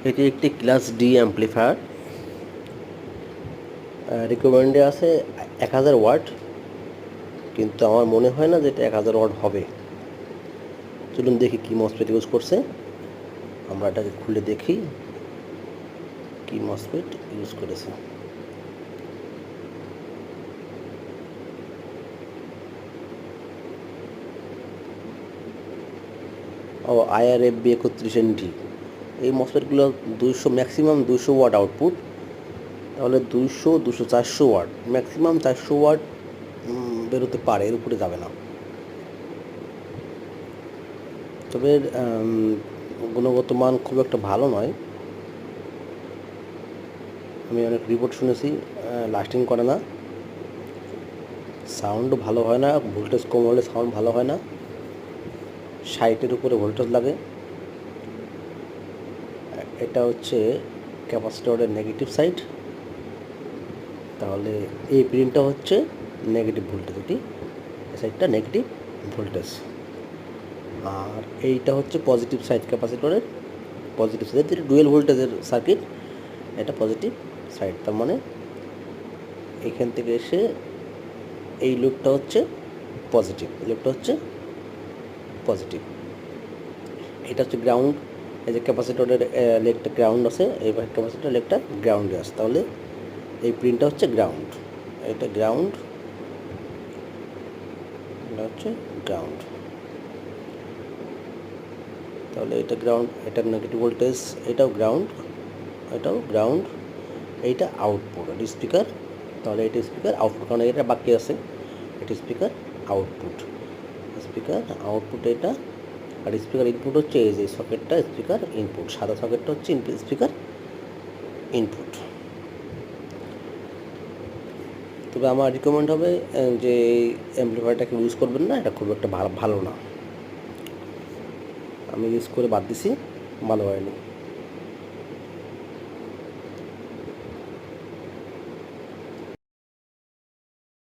এটি একটি class D amplifier. রিকমেন্ডে আছে 1000 ওয়াট, কিন্তু আমার মনে হয় না যে এটা 1000 ওয়াট হবে। চলুন দেখি কি মসফেট ইউজ করছে। আমরা এটাকে খুলে দেখি কি মসফেট ইউজ করেছে। ও IRFB 31ND। এই মসফেটগুলো 200 ম্যাক্সিমাম 200 ওয়াট আউটপুট। তাহলে 200, 200, 400 ওয়াট, ম্যাক্সিমাম 400 ওয়াট বেরোতে পারে, এর উপরে যাবে না। তবে গুণগত মান খুব একটা ভালো নয়। আমি অনেক রিপোর্ট শুনেছি, লাস্টিং করে না, সাউন্ডও ভালো হয় না, ভোল্টেজ কম হলে সাউন্ড ভালো হয় না, 60-এর উপরে ভোল্টেজ লাগে। এটা হচ্ছে ক্যাপাসিটরের নেগেটিভ সাইড। তাহলে এই পিনটা হচ্ছে নেগেটিভ ভোল্টেজ, এটি সাইডটা নেগেটিভ ভোল্টেজ। আর এইটা হচ্ছে পজিটিভ সাইড ক্যাপাসিটরের, পজিটিভ সাইড, যেটা ডুয়েল ভোল্টেজের সার্কিট, এটা পজিটিভ সাইড। তার মানে এখান থেকে এসে এই লুপটা হচ্ছে পজিটিভ, লুপটা হচ্ছে পজিটিভ। এটা হচ্ছে গ্রাউন্ড। এই যে ক্যাপাসিটরের লেগটা গ্রাউন্ড আছে, এইবার ক্যাপাসিটরের লেগটা গ্রাউন্ডে আছে। তাহলে এই পিনটা হচ্ছে গ্রাউন্ড, এটা গ্রাউন্ড, এটা হচ্ছে গ্রাউন্ড। তাহলে এটা গ্রাউন্ড, এটা নেগেটিভ ভোল্টেজ, এটাও গ্রাউন্ড, এটাও গ্রাউন্ড, এইটা আউটপুট, এটা স্পিকার। তাহলে এটা স্পিকার আউটপুট, কারণ এটা বাকি আছে, এটা স্পিকার আউটপুট, স্পিকার আউটপুট এটা। আর স্পিকার ইনপুট হচ্ছে এই যে সকেটটা, স্পিকার ইনপুট, সাদা সকেটটা হচ্ছে স্পিকার ইনপুট। তবে আমার রিকমেন্ড হবে যে এই অ্যাম্পলিফায়ারটাকে ইউজ করবেন না, এটা খুব একটা ভালো না। আমি ইউজ করে বাদ দিছি, ভালো হয়নি।